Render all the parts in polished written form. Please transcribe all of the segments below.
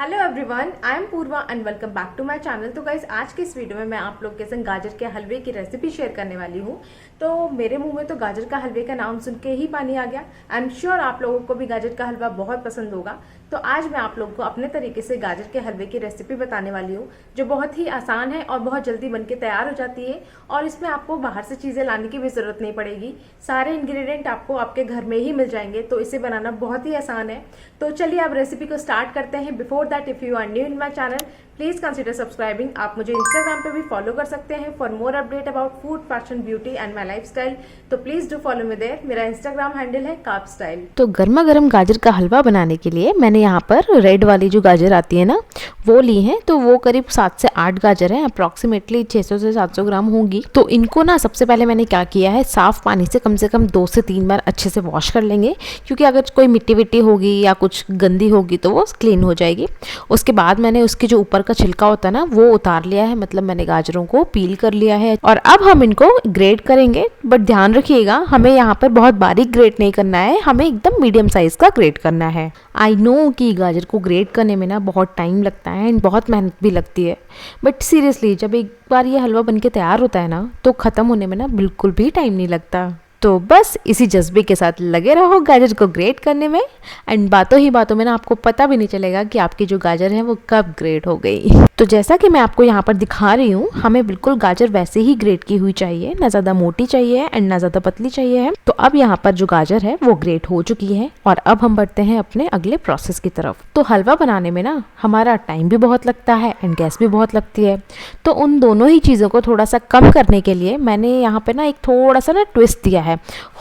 Hello everyone, I am Purva and welcome back to my channel. तो guys आज की इस वीडियो में मैं आप लोग के संग गाजर के हलवे की रेसिपी शेयर करने वाली हूँ। तो मेरे मुंह में तो गाजर का हलवे का नाम सुन के ही पानी आ गया। आई एम श्योर आप लोगों को भी गाजर का हलवा बहुत पसंद होगा। तो आज मैं आप लोगों को अपने तरीके से गाजर के हलवे की रेसिपी बताने वाली हूँ, जो बहुत ही आसान है और बहुत जल्दी बन के तैयार हो जाती है। और इसमें आपको बाहर से चीज़ें लाने की भी ज़रूरत नहीं पड़ेगी, सारे इंग्रेडिएंट आपको आपके घर में ही मिल जाएंगे। तो इसे बनाना बहुत ही आसान है। तो चलिए अब रेसिपी को स्टार्ट करते हैं। Before that, if you are new in my channel, please consider subscribing. आप मुझे इंस्टाग्राम पे भी फॉलो कर सकते हैं for more update about food, fashion, beauty and my life style. तो please do follow me there. मेरा इंस्टाग्राम हैंडल है कार्ब स्टाइल। तो गर्मा गर्म गाजर का हलवा बनाने के लिए मैंने यहाँ पर रेड वाली जो गाजर आती है ना, वो ली है। तो वो करीब 7 से 8 गाजर हैं, अप्रॉक्सीमेटली 600 से 700 ग्राम होंगी। तो इनको ना सबसे पहले मैंने क्या किया है, साफ़ पानी से कम 2 से 3 बार अच्छे से वॉश कर लेंगे, क्योंकि अगर कोई मिट्टी विट्टी होगी या कुछ गंदी होगी तो वो क्लीन हो जाएगी। उसके बाद मैंने उसके जो ऊपर का छिलका होता है ना, वो उतार लिया है, मतलब मैंने गाजरों को पील कर लिया है। और अब हम इनको ग्रेट करेंगे, बट ध्यान रखिएगा हमें यहाँ पर बहुत बारीक ग्रेट नहीं करना है, हमें एकदम मीडियम साइज का ग्रेट करना है। आई नो कि गाजर को ग्रेट करने में ना बहुत टाइम लगता है एंड बहुत मेहनत भी लगती है, बट सीरियसली जब एक बार ये हलवा बनके तैयार होता है ना, तो ख़त्म होने में ना बिल्कुल भी टाइम नहीं लगता। तो बस इसी जज्बे के साथ लगे रहो गाजर को ग्रेट करने में, एंड बातों ही बातों में ना आपको पता भी नहीं चलेगा कि आपकी जो गाजर है वो कब ग्रेट हो गई। तो जैसा कि मैं आपको यहाँ पर दिखा रही हूँ, हमें बिल्कुल गाजर वैसे ही ग्रेट की हुई चाहिए, ना ज़्यादा मोटी चाहिए एंड ना ज़्यादा पतली चाहिए है। तो अब यहाँ पर जो गाजर है वो ग्रेट हो चुकी है, और अब हम बढ़ते हैं अपने अगले प्रोसेस की तरफ। तो हलवा बनाने में ना हमारा टाइम भी बहुत लगता है एंड गैस भी बहुत लगती है। तो उन दोनों ही चीज़ों को थोड़ा सा कम करने के लिए मैंने यहाँ पर ना एक थोड़ा सा ना ट्विस्ट दिया है।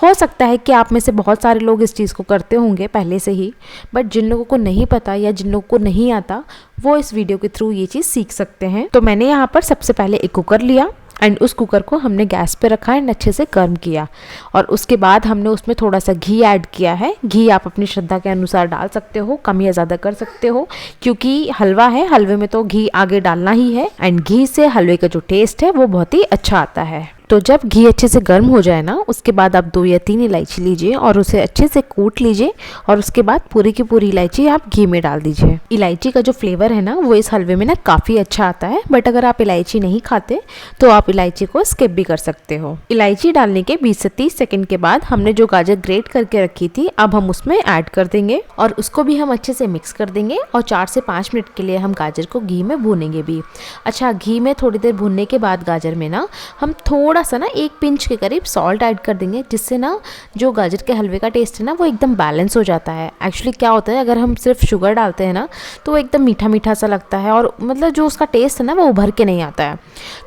हो सकता है कि आप में से बहुत सारे लोग इस चीज़ को करते होंगे पहले से ही, बट जिन लोगों को नहीं पता या जिन लोगों को नहीं आता, वो इस वीडियो के थ्रू ये चीज़ सीख सकते हैं। तो मैंने यहाँ पर सबसे पहले एक कुकर लिया एंड उस कुकर को हमने गैस पे रखा एंड अच्छे से गर्म किया, और उसके बाद हमने उसमें थोड़ा सा घी ऐड किया है। घी आप अपनी श्रद्धा के अनुसार डाल सकते हो, कम या ज़्यादा कर सकते हो, क्योंकि हलवा है, हलवे में तो घी आगे डालना ही है एंड घी से हलवे का जो टेस्ट है वो बहुत ही अच्छा आता है। तो जब घी अच्छे से गर्म हो जाए ना, उसके बाद आप 2 या 3 इलायची लीजिए और उसे अच्छे से कूट लीजिए, और उसके बाद पूरी की पूरी इलायची आप घी में डाल दीजिए। इलायची का जो फ्लेवर है ना, वो इस हलवे में ना काफ़ी अच्छा आता है, बट अगर आप इलायची नहीं खाते तो आप इलायची को स्किप भी कर सकते हो। इलायची डालने के 20 से 30 सेकेंड के बाद हमने जो गाजर ग्रेट करके रखी थी, अब हम उसमें ऐड कर देंगे और उसको भी हम अच्छे से मिक्स कर देंगे, और 4 से 5 मिनट के लिए हम गाजर को घी में भूनेंगे भी। अच्छा, घी में थोड़ी देर भूनने के बाद गाजर में ना हम थोड़ा सा ना 1 पिंच के करीब सॉल्ट ऐड कर देंगे, जिससे ना जो गाजर के हलवे का टेस्ट है ना वो एकदम बैलेंस हो जाता है। एक्चुअली क्या होता है, अगर हम सिर्फ शुगर डालते हैं ना, तो वो एकदम मीठा मीठा सा लगता है, और मतलब जो उसका टेस्ट है ना वो उभर के नहीं आता है।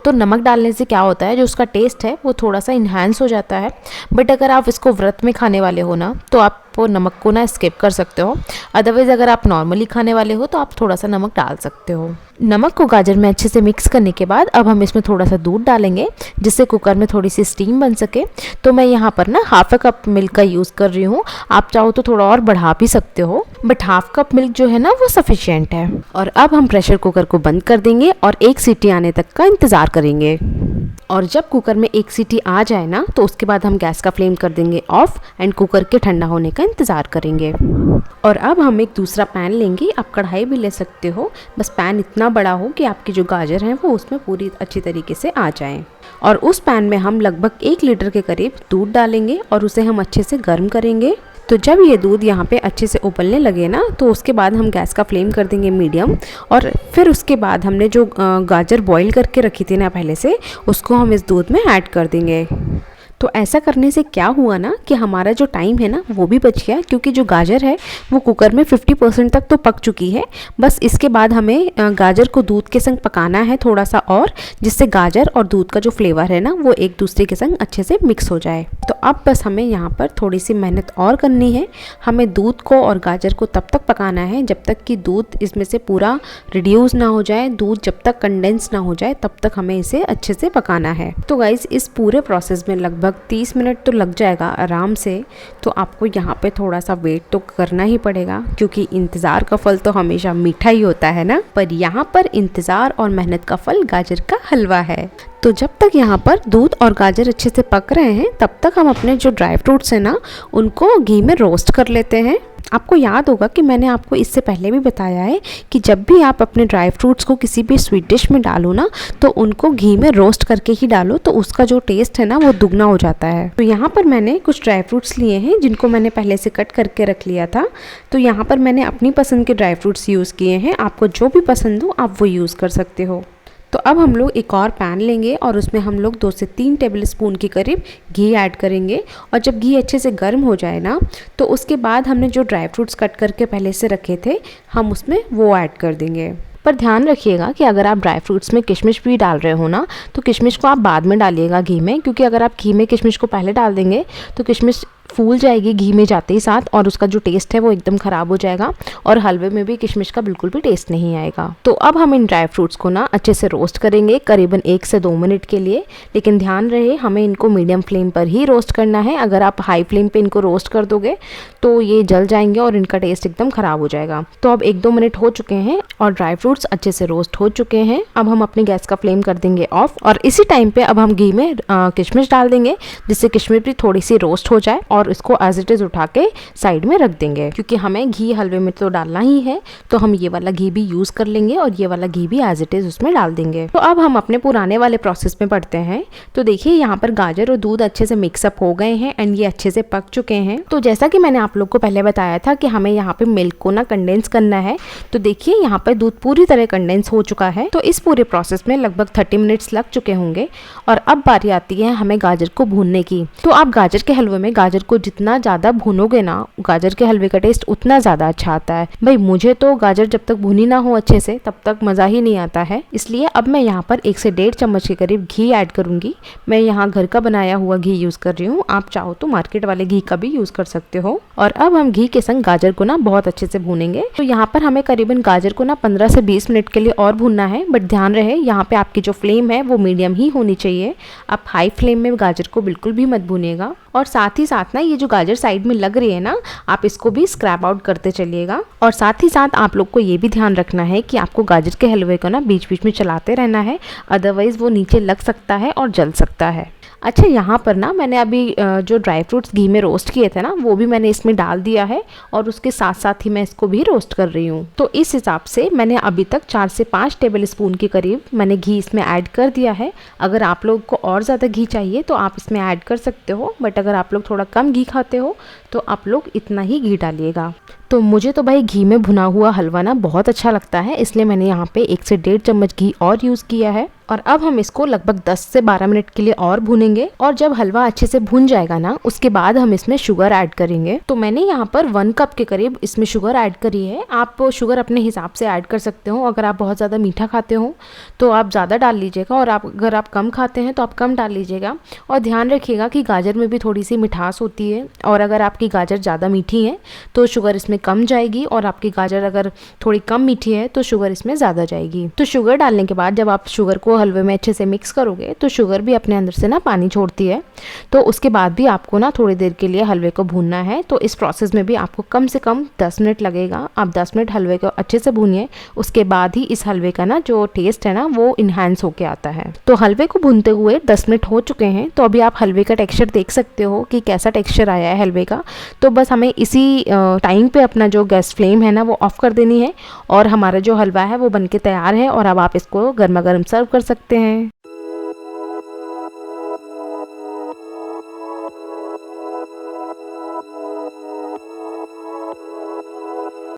तो नमक डालने से क्या होता है, जो उसका टेस्ट है वो थोड़ा सा इन्हांस हो जाता है। बट अगर आप इसको व्रत में खाने वाले हो ना, तो आप वो नमक को ना स्किप कर सकते हो। अदरवाइज़ अगर आप नॉर्मली खाने वाले हो तो आप थोड़ा सा नमक डाल सकते हो। नमक को गाजर में अच्छे से मिक्स करने के बाद अब हम इसमें थोड़ा सा दूध डालेंगे, जिससे कुकर में थोड़ी सी स्टीम बन सके। तो मैं यहाँ पर ना ½ कप मिल्क का यूज़ कर रही हूँ, आप चाहो तो थोड़ा और बढ़ा भी सकते हो, बट ½ कप मिल्क जो है ना वो सफिशियंट है। और अब हम प्रेशर कुकर को बंद कर देंगे और 1 सीटी आने तक का इंतज़ार करेंगे। और जब कुकर में 1 सीटी आ जाए ना, तो उसके बाद हम गैस का फ्लेम कर देंगे ऑफ एंड कुकर के ठंडा होने का इंतज़ार करेंगे। और अब हम एक दूसरा पैन लेंगे, आप कढ़ाई भी ले सकते हो, बस पैन इतना बड़ा हो कि आपकी जो गाजर हैं वो उसमें पूरी अच्छी तरीके से आ जाएं। और उस पैन में हम लगभग 1 लीटर के करीब दूध डालेंगे और उसे हम अच्छे से गर्म करेंगे। तो जब ये दूध यहाँ पे अच्छे से उबलने लगे ना, तो उसके बाद हम गैस का फ्लेम कर देंगे मीडियम, और फिर उसके बाद हमने जो गाजर बॉईल करके रखी थी ना पहले से, उसको हम इस दूध में ऐड कर देंगे। तो ऐसा करने से क्या हुआ ना कि हमारा जो टाइम है ना वो भी बच गया, क्योंकि जो गाजर है वो कुकर में 50% तक तो पक चुकी है। बस इसके बाद हमें गाजर को दूध के संग पकाना है थोड़ा सा और, जिससे गाजर और दूध का जो फ्लेवर है ना वो एक दूसरे के संग अच्छे से मिक्स हो जाए। तो अब बस हमें यहाँ पर थोड़ी सी मेहनत और करनी है। हमें दूध को और गाजर को तब तक पकाना है जब तक कि दूध इसमें से पूरा रिड्यूस ना हो जाए। दूध जब तक कंडेंस ना हो जाए तब तक हमें इसे अच्छे से पकाना है। तो गाइस, इस पूरे प्रोसेस में लगभग 30 मिनट तो लग जाएगा आराम से। तो आपको यहाँ पे थोड़ा सा वेट तो करना ही पड़ेगा, क्योंकि इंतज़ार का फल तो हमेशा मीठा ही होता है ना। पर यहाँ पर इंतज़ार और मेहनत का फल गाजर का हलवा है। तो जब तक यहाँ पर दूध और गाजर अच्छे से पक रहे हैं, तब तक हम अपने जो ड्राई फ्रूट्स हैं ना, उनको घी में रोस्ट कर लेते हैं। आपको याद होगा कि मैंने आपको इससे पहले भी बताया है कि जब भी आप अपने ड्राई फ्रूट्स को किसी भी स्वीट डिश में डालो ना, तो उनको घी में रोस्ट करके ही डालो, तो उसका जो टेस्ट है ना वो दुगना हो जाता है। तो यहाँ पर मैंने कुछ ड्राई फ्रूट्स लिए हैं जिनको मैंने पहले से कट करके रख लिया था। तो यहाँ पर मैंने अपनी पसंद के ड्राई फ्रूट्स यूज़ किए हैं, आपको जो भी पसंद हो आप वो यूज़ कर सकते हो। तो अब हम लोग एक और पैन लेंगे और उसमें हम लोग 2 से 3 टेबल स्पून के करीब घी ऐड करेंगे। और जब घी अच्छे से गर्म हो जाए ना, तो उसके बाद हमने जो ड्राई फ्रूट्स कट करके पहले से रखे थे, हम उसमें वो ऐड कर देंगे। पर ध्यान रखिएगा कि अगर आप ड्राई फ्रूट्स में किशमिश भी डाल रहे हो ना, तो किशमिश को आप बाद में डालिएगा घी में, क्योंकि अगर आप घी में किशमिश को पहले डाल देंगे तो किशमिश फूल जाएगी घी में जाते ही साथ, और उसका जो टेस्ट है वो एकदम ख़राब हो जाएगा और हलवे में भी किशमिश का बिल्कुल भी टेस्ट नहीं आएगा। तो अब हम इन ड्राई फ्रूट्स को ना अच्छे से रोस्ट करेंगे करीबन 1 से 2 मिनट के लिए, लेकिन ध्यान रहे हमें इनको मीडियम फ्लेम पर ही रोस्ट करना है। अगर आप हाई फ्लेम पे इनको रोस्ट कर दोगे तो ये जल जाएंगे और इनका टेस्ट एकदम ख़राब हो जाएगा। तो अब 1-2 मिनट हो चुके हैं और ड्राई फ्रूट्स अच्छे से रोस्ट हो चुके हैं। अब हम अपनी गैस का फ्लेम कर देंगे ऑफ, और इसी टाइम पे अब हम घी में किशमिश डाल देंगे, जिससे किशमिश भी थोड़ी सी रोस्ट हो जाए, और इसको एज इट इज़ उठा के साइड में रख देंगे, क्योंकि हमें घी हलवे में तो डालना ही है, तो हम ये वाला घी भी यूज़ कर लेंगे और ये वाला घी भी एज इट इज़ उसमें डाल देंगे। तो अब हम अपने पुराने वाले प्रोसेस में बढ़ते हैं। तो देखिए यहाँ पर गाजर और दूध अच्छे से मिक्सअप हो गए हैं एंड ये अच्छे से पक चुके हैं। तो जैसा कि मैंने आप लोग को पहले बताया था कि हमें यहाँ पे मिल्क को ना कंडेंस करना है, तो देखिए यहाँ पर दूध पूरी तरह कंडेंस हो चुका है। तो इस पूरे प्रोसेस में लगभग 30 मिनट्स लग चुके होंगे और अब बारी आती है हमें गाजर को भूनने की। तो आप गाजर के हलवे में गाजर को जितना ज़्यादा भूनोगे ना, गाजर के हलवे का टेस्ट उतना ज़्यादा अच्छा आता है। भाई मुझे तो गाजर जब तक भुनी ना हो अच्छे से तब तक मज़ा ही नहीं आता है, इसलिए अब मैं यहाँ पर 1 से 1.5 चम्मच के करीब घी ऐड करूँगी। मैं यहाँ घर का बनाया हुआ घी यूज़ कर रही हूँ, आप चाहो तो मार्केट वाले घी का भी यूज़ कर सकते हो। और अब हम घी के संग गाजर को ना बहुत अच्छे से भूनेंगे। तो यहाँ पर हमें करीबन गाजर को ना 15 से 20 मिनट के लिए और भूनना है, बट ध्यान रहे यहाँ पे आपकी जो फ्लेम है वो मीडियम ही होनी चाहिए। आप हाई फ्लेम में गाजर को बिल्कुल भी मत भूनिएगा। और साथ ही साथ ना ये जो गाजर साइड में लग रही है ना, आप इसको भी स्क्रैप आउट करते चलिएगा। और साथ ही साथ आप लोग को ये भी ध्यान रखना है कि आपको गाजर के हलवे को ना बीच बीच में चलाते रहना है, अदरवाइज़ वो नीचे लग सकता है और जल सकता है। अच्छा, यहाँ पर ना मैंने अभी जो ड्राई फ्रूट्स घी में रोस्ट किए थे ना, वो भी मैंने इसमें डाल दिया है और उसके साथ साथ ही मैं इसको भी रोस्ट कर रही हूँ। तो इस हिसाब से मैंने अभी तक 4 से 5 टेबल स्पून के करीब मैंने घी इसमें ऐड कर दिया है। अगर आप लोग को और ज़्यादा घी चाहिए तो आप इसमें ऐड कर सकते हो, बट अगर आप लोग थोड़ा कम घी खाते हो तो आप लोग इतना ही घी डालिएगा। तो मुझे तो भाई घी में भुना हुआ हलवा ना बहुत अच्छा लगता है, इसलिए मैंने यहाँ पे 1 से 1.5 चम्मच घी और यूज़ किया है। और अब हम इसको लगभग 10 से 12 मिनट के लिए और भूनेंगे। और जब हलवा अच्छे से भुन जाएगा ना, उसके बाद हम इसमें शुगर ऐड करेंगे। तो मैंने यहाँ पर 1 कप के करीब इसमें शुगर ऐड करी है। आप शुगर अपने हिसाब से ऐड कर सकते हो। अगर आप बहुत ज़्यादा मीठा खाते हो तो आप ज़्यादा डाल लीजिएगा, और अगर आप कम खाते हैं तो आप कम डाल लीजिएगा। और ध्यान रखिएगा कि गाजर में भी थोड़ी सी मिठास होती है, और अगर आपकी गाजर ज़्यादा मीठी है तो शुगर इसमें कम जाएगी, और आपकी गाजर अगर थोड़ी कम मीठी है तो शुगर इसमें ज़्यादा जाएगी। तो शुगर डालने के बाद जब आप शुगर को हलवे में अच्छे से मिक्स करोगे तो शुगर भी अपने अंदर से ना पानी छोड़ती है। तो उसके बाद भी आपको ना थोड़ी देर के लिए हलवे को भूनना है। तो इस प्रोसेस में भी आपको कम से कम 10 मिनट लगेगा। आप 10 मिनट हलवे को अच्छे से भूनिए, उसके बाद ही इस हलवे का ना जो टेस्ट है ना वो इन्हांस होके आता है। तो हलवे को भूनते हुए 10 मिनट हो चुके हैं। तो अभी आप हलवे का टेक्सचर देख सकते हो कि कैसा टेक्सचर आया है हलवे का। तो बस हमें इसी टाइम पे अपना जो गैस फ्लेम है ना वो ऑफ कर देनी है, और हमारा जो हलवा है वो बनके तैयार है। और अब आप इसको गर्मा गर्म सर्व कर सकते हैं।